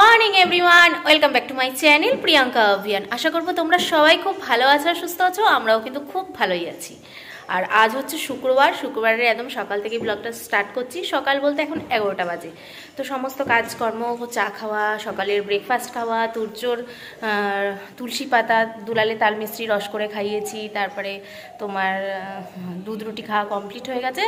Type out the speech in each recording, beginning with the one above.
Morning everyone, welcome back to my channel Priyanka Abhiyan. আশা করবো তোমরা সবাই খুব ভালো আছো আর সুস্থ আছো। আমরাও কিন্তু খুব ভালোই আছি। আর আজ হচ্ছে শুক্রবারের একদম সকাল থেকে ব্লগটা স্টার্ট করছি। সকাল বলতে এখন 11টা বাজে। তো সমস্ত কাজকর্ম, চা খাওয়া, সকালের ব্রেকফাস্ট খাওয়া, তুর্যর তুলসী পাতা দুলালে তাল মিস্ত্রি রস করে খাইয়েছি। তারপরে তোমার দুধ রুটি খাওয়া কমপ্লিট হয়ে গেছে,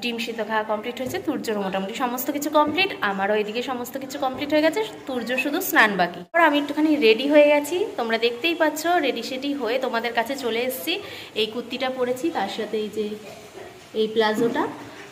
ডিম সিদ্ধ খাওয়া কমপ্লিট হয়েছে। তুর্যর মোটামুটি সমস্ত কিছু কমপ্লিট, আমারও এদিকে সমস্ত কিছু কমপ্লিট হয়ে গেছে। তুর্য শুধু স্নান বাকি। আর আমি একটুখানি রেডি হয়ে গেছি, তোমরা দেখতেই পাচ্ছ। রেডি সেডি হয়ে তোমাদের কাছে চলে এসেছি। এই কুর্তিটা পরেছি, তার সাথে এই যে এই প্লাজোটা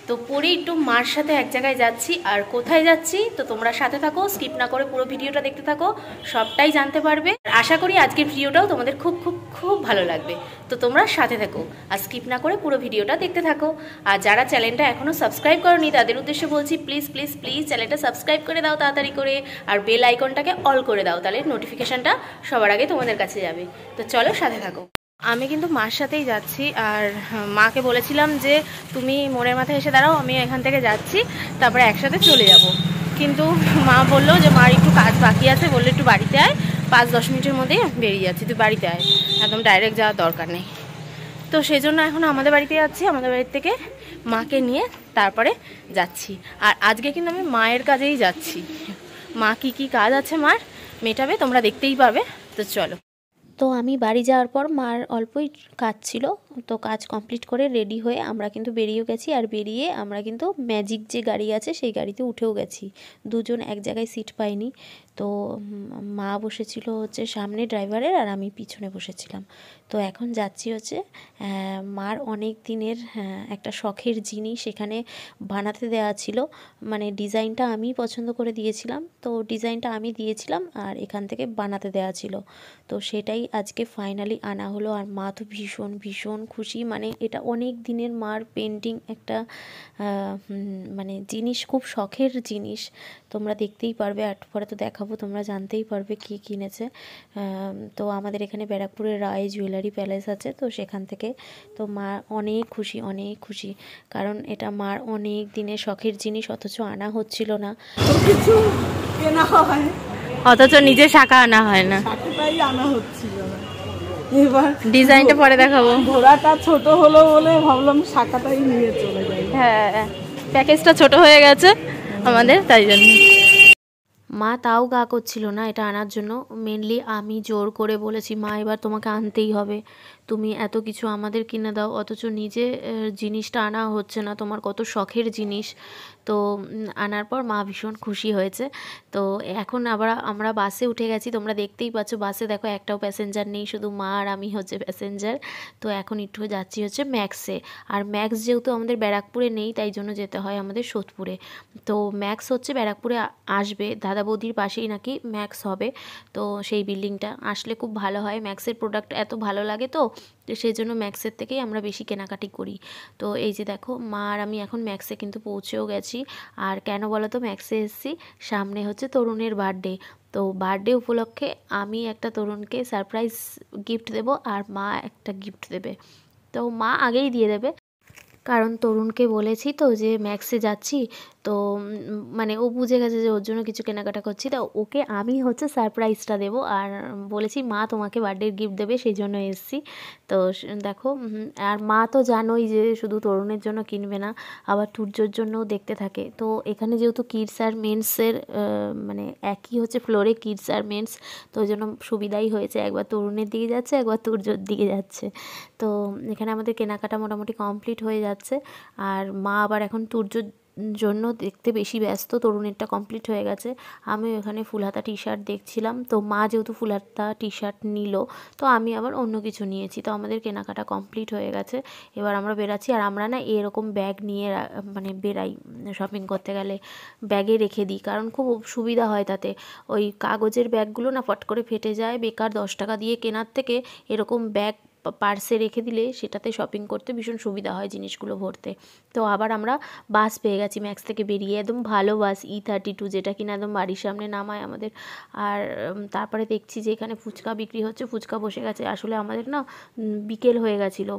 তো পরে একটু মার সাথে এক জায়গায় যাচ্ছি। আর কোথায় যাচ্ছি তো তোমরা সাথে থাকো, স্কিপ না করে পুরো ভিডিওটা দেখতে থাকো, সবটাই জানতে পারবে। আশা করি আজকের ভিডিওটাও তোমাদের খুব খুব খুব ভালো লাগবে। তো তোমরা সাথে থাকো আর স্কিপ না করে পুরো ভিডিওটা দেখতে থাকো। আর যারা চ্যানেলটা এখনও সাবস্ক্রাইব করোনি তাদের উদ্দেশ্যে বলছি, প্লিজ প্লিজ প্লিজ চ্যানেলটা সাবস্ক্রাইব করে দাও তাড়াতাড়ি করে। আর বেল আইকনটাকে অল করে দাও, তাহলে নোটিফিকেশানটা সবার আগে তোমাদের কাছে যাবে। তো চলো সাথে থাকো। আমি কিন্তু মার সাথেই যাচ্ছি। আর মাকে বলেছিলাম যে তুমি মোড়ের মাথায় এসে দাঁড়াও, আমি এখান থেকে যাচ্ছি, তারপরে একসাথে চলে যাব। কিন্তু মা বললো যে মার একটু কাজ বাকি আছে, বললো একটু বাড়িতে আয়, 5-10 মিনিটের মধ্যেই বেরিয়ে যাচ্ছি, তুই বাড়িতে আয়, একদম ডাইরেক্ট যাওয়ার দরকার নেই। তো সেই জন্য এখন আমাদের বাড়িতে যাচ্ছি, আমাদের বাড়ি থেকে মাকে নিয়ে তারপরে যাচ্ছি। আর আজকে কিন্তু আমি মায়ের কাজেই যাচ্ছি। মা কি কাজ আছে মার মেটাবে, তোমরা দেখতেই পাবে। তো চলো। তো আমি বাড়ি যাওয়ার পর মার অল্পই কাজ ছিল, তো কাজ কমপ্লিট করে রেডি হয়ে আমরা কিন্তু বেরিয়েও গেছি। আর বেরিয়ে আমরা কিন্তু ম্যাজিক যে গাড়ি আছে সেই গাড়িতে উঠেও গেছি। দুজন এক জায়গায় সিট পাইনি, তো মা বসেছিল হচ্ছে সামনে ড্রাইভারের, আর আমি পিছনে বসেছিলাম। তো এখন যাচ্ছি হচ্ছে মার অনেক দিনের একটা শখের জিনিস এখানে বানাতে দেওয়া ছিল। মানে ডিজাইনটা আমি পছন্দ করে দিয়েছিলাম, তো ডিজাইনটা আমি দিয়েছিলাম আর এখান থেকে বানাতে দেওয়া ছিল। তো সেটাই আজকে ফাইনালি আনা হলো। আর মা তো ভীষণ ভীষণ খুশি। মানে এটা অনেক দিনের মার পেন্টিং একটা মানে জিনিস, খুব শখের জিনিস। তোমরা দেখতেই পারবে, আর পরে তো দেখাবো, তোমরা জানতেই পারবে কী কিনেছে। তো আমাদের এখানে ব্যারাকপুরের রায় জুয়েলারি প্যালেস আছে, তো সেখান থেকে। তো মা অনেক খুশি, অনেক খুশি, কারণ এটা মার অনেক দিনের শখের জিনিস, অথচ আনা হচ্ছিল না, কিছু কেনা হয়, অথচ নিজে শাখা আনা হয় না, শাখাটাই আনা হচ্ছিল না। এবার ডিজাইনটা পরে দেখাবো। ঘোড়াটা ছোট হলো বলে ভাবলাম শাখাটাই নিয়ে চলে যাই। হ্যাঁ, প্যাকেজটা ছোট হয়ে গেছে আমাদের, তাই জন্য মা তাও গা করছিল না এটা আনার জন্য। মেনলি আমি জোর করে বলেছি, মা এবার তোমাকে আনতেই হবে, তুমি এত কিছু আমাদের কিনে দাও, অথচ নিজে জিনিসটা আনা হচ্ছে না, তোমার কত শখের জিনিস। তো আনার পর মা ভীষণ খুশি হয়েছে। তো এখন আবার আমরা বাসে উঠে গেছি, তোমরা দেখতেই পাচ্ছ। বাসে দেখো একটাও প্যাসেঞ্জার নেই, শুধু মা আর আমি হচ্ছে প্যাসেঞ্জার। তো এখন একটু যাচ্ছি হচ্ছে ম্যাক্সে। আর ম্যাক্স যেহেতু আমাদের ব্যারাকপুরে নেই, তাই জন্য যেতে হয় আমাদের সোদপুরে। তো ম্যাক্স হচ্ছে ব্যারাকপুরে আসবে, দাদা বৌদির পাশেই নাকি ম্যাক্স হবে। তো সেই বিল্ডিংটা আসলে খুব ভালো হয়, ম্যাক্সের প্রোডাক্ট এত ভালো লাগে। তো সেই জন্য ম্যাক্সের থেকেই আমরা বেশি কেনাকাটি করি। তো এই যে দেখো, মা আর আমি এখন ম্যাক্সে কিন্তু পৌঁছেও গেছি। আর কেন বলো তো ম্যাক্সে এসেছি, সামনে হচ্ছে তরুণের বার্থডে। তো বার্থডে উপলক্ষে আমি একটা তরুণকে সারপ্রাইজ গিফট দেব, আর মা একটা গিফট দেবে। তো মা আগেই দিয়ে দেবে, কারণ তরুণকে বলেছি তো যে ম্যাক্সে যাচ্ছি। তো মানে ও বুঝে গেছে যে ওর জন্য কিছু কেনাকাটা করছি, তো ওকে আমি হচ্ছে সারপ্রাইজটা দেবো। আর বলেছি মা তোমাকে বার্থডের গিফট দেবে, সেই জন্য এসেছি। তো দেখো, আর মা তো জানোই যে শুধু তরুণের জন্য কিনবে না, আবার তুর্যর জন্যও দেখতে থাকে। তো এখানে যেহেতু কিডস আর মেন্সের মানে একই হচ্ছে ফ্লোরে কিডস আর মেন্স, তো ওই জন্য সুবিধাই হয়েছে, একবার তরুণের দিকে যাচ্ছে, একবার তুর্যর দিকে যাচ্ছে। তো এখানে আমাদের কেনাকাটা মোটামুটি কমপ্লিট হয়ে যাচ্ছে। আর মা আবার এখন তুর্যর জন্য দেখতে বেশি ব্যস্ত, তরুণেরটা কমপ্লিট হয়ে গেছে। আমি এখানে ফুলহাতা টি শার্ট দেখছিলাম, তো মা যেহেতু ফুলহাতা টি শার্ট নিল, তো আমি আবার অন্য কিছু নিয়েছি। তো আমাদের কেনাকাটা কমপ্লিট হয়ে গেছে, এবার আমরা বেরাচ্ছি। আর আমরা না এরকম ব্যাগ নিয়ে মানে বেরাই শপিং করতে গেলে, ব্যাগে রেখে দিই, কারণ খুব সুবিধা হয় তাতে। ওই কাগজের ব্যাগগুলো না ফট করে ফেটে যায়, বেকার 10 টাকা দিয়ে কেনার থেকে এরকম ব্যাগ পার্সে রেখে দিলে সেটাতে শপিং করতে ভীষণ সুবিধা হয় জিনিসগুলো ভরতে। তো আবার আমরা বাস পেয়ে গেছি ম্যাক্স থেকে বেরিয়ে, একদম ভালো বাস E32, যেটা কিনা একদম বাড়ির সামনে নামায় আমাদের। আর তারপরে দেখছি যে এখানে ফুচকা বিক্রি হচ্ছে, ফুচকা বসে গেছে। আসলে আমাদের না বিকেল হয়ে গেছিলো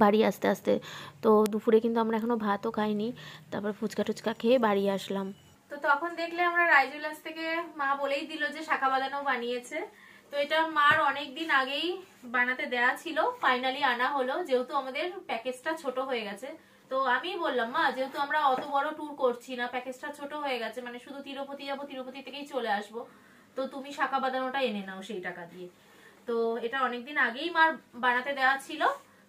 বাড়ি আসতে আসতে, তো দুপুরে কিন্তু আমরা এখনও ভাতও খাইনি। তারপর ফুচকা টুচকা খেয়ে বাড়ি আসলাম। তো তখন দেখলে আমরা রাইজুলাস থেকে মা বলেই দিল যে শাখা বাঁধানো বানিয়েছে। তো এটা মার অনেকদিন আগেই বানাতে দেয়া ছিল, ফাইনালি আনা হলো, যেহেতু আমাদের প্যাকেজটা ছোট হয়ে গেছে। তো আমি বললাম মা, যেহেতু আমরা অত বড় ট্যুর করছি না, প্যাকেজটা ছোট হয়ে গেছে, মানে শুধু তিরুপতি যাবো, তিরুপতি থেকেই চলে আসবো, তো তুমি শাখা বাঁধানোটা এনে নাও সেই টাকা দিয়ে। তো এটা অনেকদিন আগেই মার বানাতে দেওয়া ছিল,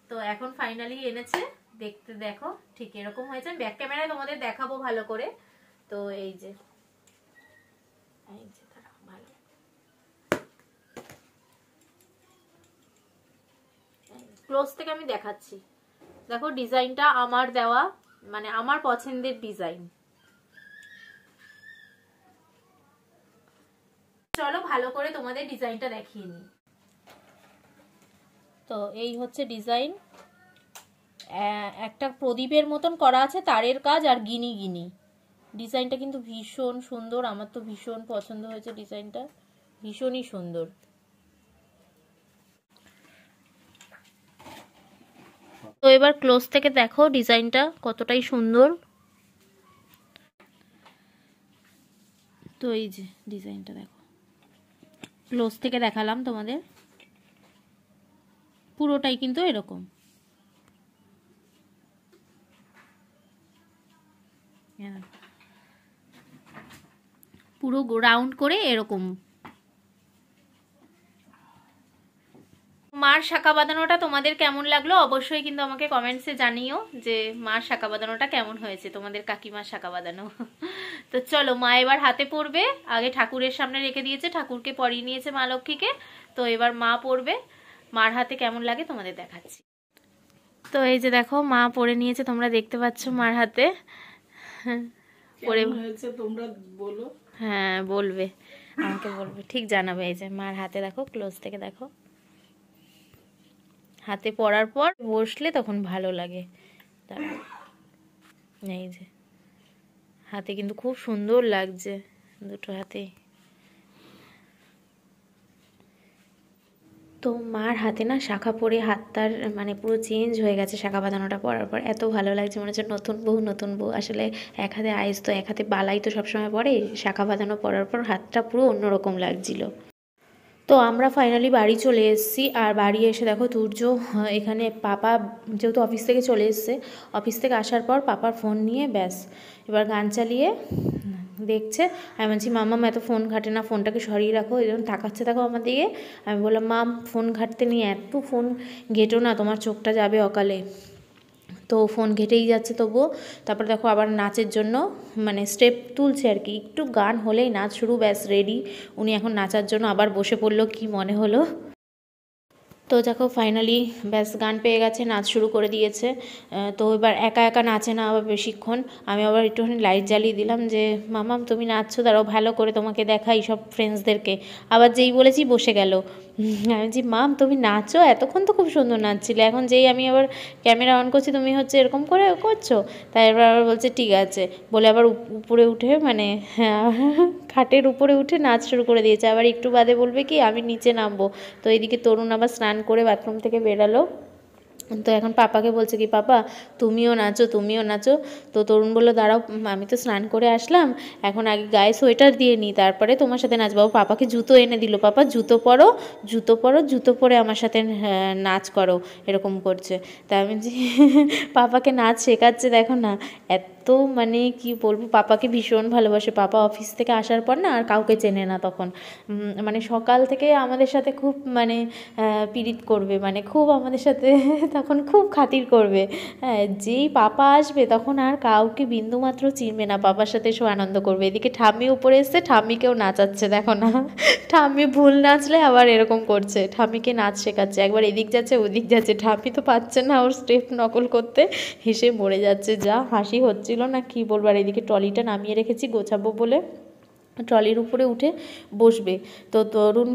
তো এখন ফাইনালি এনেছে। দেখতে দেখো ঠিক এরকম হয়েছে, ব্যাক ক্যামেরায় তোমাদের দেখাবো ভালো করে। তো এই যে ভালো ক্লোজ থেকে আমি দেখাচ্ছি। দেখো ডিজাইনটা আমার দেওয়া, মানে আমার পছন্দের ডিজাইন। চলো ভালো করে তোমাদের ডিজাইনটা দেখিয়ে নিই। তো এই হচ্ছে ডিজাইন, একটা প্রদীপের মতন করা আছে, তারের কাজ আর গিনি গিনি। ডিজাইনটা কিন্তু ভীষণ সুন্দর, আমার তো ভীষণ পছন্দ হয়েছে ডিজাইনটা, ভীষণই সুন্দর। তো এবার ক্লোজ থেকে দেখো ডিজাইনটা কতটাই সুন্দর। তো এই যে ডিজাইনটা দেখো, ক্লোজ থেকে দেখালাম তোমাদের, পুরোটাই কিন্তু এরকম। পুরো রাউন্ড করে এরকম। মার শাখা বাঁধানোটা তোমাদের কেমন লাগলো অবশ্যই কিন্তু আমাকে কমেন্টসে জানিও, যে মার শাখা বাঁধানোটা কেমন হয়েছে, তোমাদের কাকিমার শাখা বাঁধানো। তো চলো, মা এবার হাতে পড়বে, আগে ঠাকুরের সামনে রেখে দিয়েছে, ঠাকুরকে পরিয়ে নিয়েছে মা লক্ষ্মীকে, তো এবার মা পড়বে। মার হাতে কেমন লাগে তোমাদের দেখাচ্ছি। তো এই যে দেখো মা পরে নিয়েছে, তোমরা দেখতে পাচ্ছ মার হাতে। পরে হয়েছে তোমরা বলো। হ্যাঁ বলবে, আমাকে বলবে, ঠিক জানাবে। এই যে মার হাতে দেখো, ক্লোজ থেকে দেখো, হাতে পরার পর বসলে তখন ভালো লাগে। এই যে হাতে কিন্তু খুব সুন্দর লাগছে দুটো হাতে। তো মার হাতে না শাখা পরে হাতটার মানে পুরো চেঞ্জ হয়ে গেছে, শাখা বাঁধানোটা পরার পর এত ভালো লাগছে, মনে হচ্ছে নতুন বউ নতুন বউ। আসলে এক হাতে আইস তো, এক হাতে বালাই তো সবসময় পরে, শাখা বাঁধানো পরার পর হাতটা পুরো অন্যরকম লাগছিল। তো আমরা ফাইনালি বাড়ি চলে এসেছি, আর বাড়ি এসে দেখো তুর্য এখানে, পাপা যেহেতু অফিস থেকে চলে এসছে, অফিস থেকে আসার পর পাপার ফোন নিয়ে ব্যাস এবার গান চালিয়ে দেখছে। আমি বলছি মাম্মাম এত ফোন ঘাটে না, ফোনটাকে সরিয়ে রাখো, এরকম তাকাচ্ছে দেখো আমার দিকে। আমি বললাম মাম ফোন ঘাটতে নিয়ে এত ফোন ঘেটো না, তোমার চোখটা যাবে অকালে। তো ফোন ঘেটেই যাচ্ছে তবুও। তারপর দেখো আবার নাচের জন্য মানে স্টেপ তুলছে আর কি, একটু গান হলেই নাচ শুরু, ব্যাস রেডি। উনি এখন নাচার জন্য আবার বসে পড়লো, কি মনে হলো। তো দেখো ফাইনালি ব্যাস গান পেয়ে গেছে, নাচ শুরু করে দিয়েছে। তো এবার একা একা নাচে না আবার বেশিক্ষণ, আমি আবার একটুখানি লাইট জ্বালিয়ে দিলাম, যে মামাম তুমি নাচছো, দাঁড়াও ভালো করে তোমাকে দেখাই সব ফ্রেন্ডসদেরকে। আবার যেই বলেছি বসে গেল। আমি বলছি মাম তুমি নাচো, এতক্ষণ তো খুব সুন্দর নাচছিলে, এখন যেই আমি আবার ক্যামেরা অন করছি তুমি হচ্ছে এরকম করে করছো। তাই এবার আবার বলছে ঠিক আছে বলে আবার উপরে উঠে মানে খাটের উপরে উঠে নাচ শুরু করে দিয়েছে। আবার একটু বাদে বলবে কি আমি নিচে নামবো। তো এইদিকে তরুণ আবার স্নান করে বাথরুম থেকে বেরালো। তো এখন পাপাকে বলছে কি পাপা তুমিও নাচো তুমিও নাচো। তো তরুণ বললো দাঁড়াও আমি তো স্নান করে আসলাম, এখন আগে গায়ে সোয়েটার দিয়ে নিই তারপরে তোমার সাথে নাচবো। পাপাকে জুতো এনে দিল, পাপা জুতো পরো জুতো পরো, জুতো পরে আমার সাথে নাচ করো, এরকম করছে। তা আমি যে পাপাকে নাচ শেখাচ্ছে দেখো না, এত মানে কি বলবো, পাপাকে ভীষণ ভালোবাসে। পাপা অফিস থেকে আসার পর না আর কাউকে চেনে না তখন, মানে সকাল থেকে আমাদের সাথে খুব মানে পীড়িত করবে, মানে খুব আমাদের সাথে তখন খুব খাতির করবে। হ্যাঁ যেই পাপা আসবে তখন আর কাউকে বিন্দুমাত্র চিনবে না, পাপার সাথে এসব আনন্দ করবে। এদিকে ঠাম্মি উপরে এসছে, ঠাম্মিকেও নাচাচ্ছে দেখো না, ঠাম্মি ভুল নাচলে আবার এরকম করছে, ঠাম্মিকে নাচ শেখাচ্ছে, একবার এদিক যাচ্ছে ওদিক যাচ্ছে, ঠাম্মি তো পাচ্ছে না ওর স্টেপ নকল করতে, হেসে মরে যাচ্ছে, যা হাসি হচ্ছিল না কি বলবো। আর এদিকে ট্রলিটা নামিয়ে রেখেছি গোছাবো বলে, ট্রলির উপরে উঠে বসবে। তো তরুণ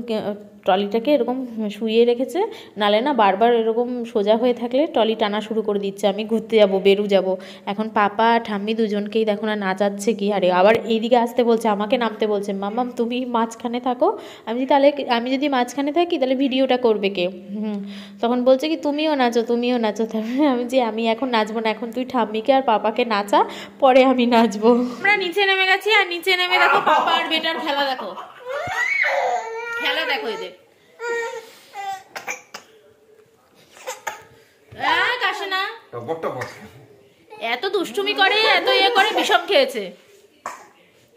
ট্রলিটাকে এরকম শুইয়ে রেখেছে, নালে না বারবার এরকম সোজা হয়ে থাকলে ট্রলি টানা শুরু করে দিচ্ছে। আমি ঘুরতে যাব, বেরু যাব, এখন পাপা ঠাম্মি দুজনকেই দেখো না নাচাচ্ছে কি হারে। আবার এইদিকে আসতে বলছে, আমাকে নামতে বলছে, মাম্মাম তুমি মাঝখানে থাকো। আমি যদি মাঝখানে থাকি তাহলে ভিডিওটা করবে কে? তখন বলছে কি তুমিও নাচো, তুমিও নাচো। তারপরে আমি এখন নাচবো না, এখন তুই ঠাম্মিকে আর পাপাকে নাচা, পরে আমি নাচবো। আমরা নিচে নেমে গেছি, আর নিচে নেমে দেখো পাপা আর বেটার খেলা দেখো, খেলা দেখো এদের। কাশে না, এত দুষ্টুমি করে, এত ইয়ে করে, বিষম খেয়েছে।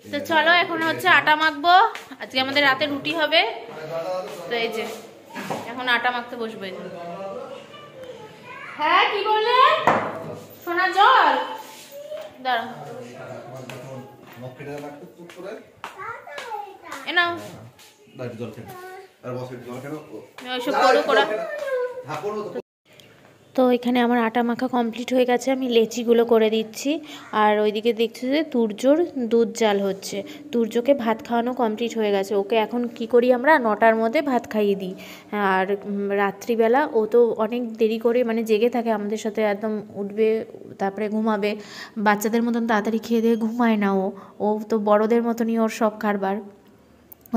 তো চলো এখন হচ্ছে আটা মাখবো, আজকে আমাদের রাতে রুটি হবে। তো এই যে এখন আটা মাখতে বসবো। হ্যাঁ কি বললে সোনা? জল দাঁড়া, নাও ওইসব করো করা। তো এখানে আমার আটা মাখা কমপ্লিট হয়ে গেছে, আমি লেচিগুলো করে দিচ্ছি। আর ওইদিকে দেখছি যে তুর্যর দুধ জাল হচ্ছে, তুর্যকে ভাত খাওয়ানো কমপ্লিট হয়ে গেছে। ওকে এখন কি করি আমরা 9টার মধ্যে ভাত খাইয়ে দিই। আর রাত্রিবেলা ও তো অনেক দেরি করে মানে জেগে থাকে আমাদের সাথে, একদম উঠবে তারপরে ঘুমাবে। বাচ্চাদের মতন তাড়াতাড়ি খেয়ে দিয়ে ঘুমায় না ও তো বড়দের মতনই ওর সব কারবার।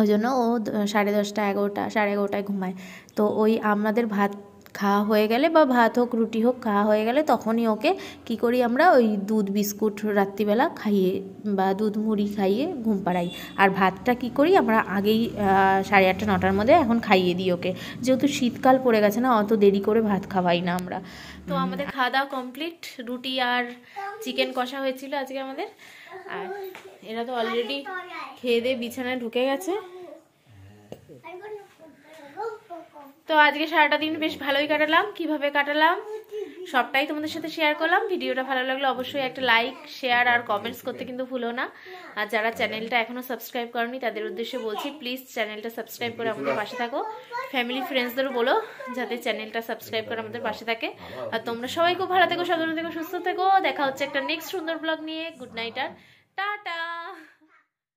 ওই জন্য ও 10:30, 11টা, 11:30টায় ঘুমায়। তো ওই আমাদের ভাত খাওয়া হয়ে গেলে বা ভাত হোক রুটি হোক খাওয়া হয়ে গেলে তখনই ওকে কি করি আমরা ওই দুধ বিস্কুট রাত্রিবেলা খাইয়ে বা দুধ মুড়ি খাইয়ে ঘুম পাড়াই। আর ভাতটা কি করি আমরা আগেই 8:30, 9টার মধ্যে এখন খাইয়ে দিই ওকে, যেহেতু শীতকাল পড়ে গেছে না, অত দেরি করে ভাত খাওয়াই না আমরা। তো আমাদের খাওয়া দাওয়া কমপ্লিট, রুটি আর চিকেন কষা হয়েছিল আজকে আমাদের। আর এরা তো অলরেডি খেয়ে দিয়ে বিছানায় ঢুকে গেছে। তো আজকে সারাটা দিন বেশ ভালোই কাটালাম। কিভাবে কাটালাম সবটাই তোমাদের সাথে শেয়ার করলাম। ভিডিওটা ভালো লাগলে অবশ্যই একটা লাইক, শেয়ার আর কমেন্টস করতে কিন্তু ভুলো না। আর যারা চ্যানেলটা এখনো সাবস্ক্রাইব করনি তাদের উদ্দেশ্যে বলছি, প্লিজ চ্যানেলটা সাবস্ক্রাইব করে আমাদের পাশে থাকো। ফ্যামিলি ফ্রেন্ডসদেরও বলো যাতে চ্যানেলটা সাবস্ক্রাইব করে আমাদের পাশে থাকে। আর তোমরা সবাই খুব ভালো থেকো, সাবধানে থেকো, সুস্থ থেকো। দেখা হচ্ছে একটা নেক্সট সুন্দর ব্লগ নিয়ে। গুড নাইট আর টাটা।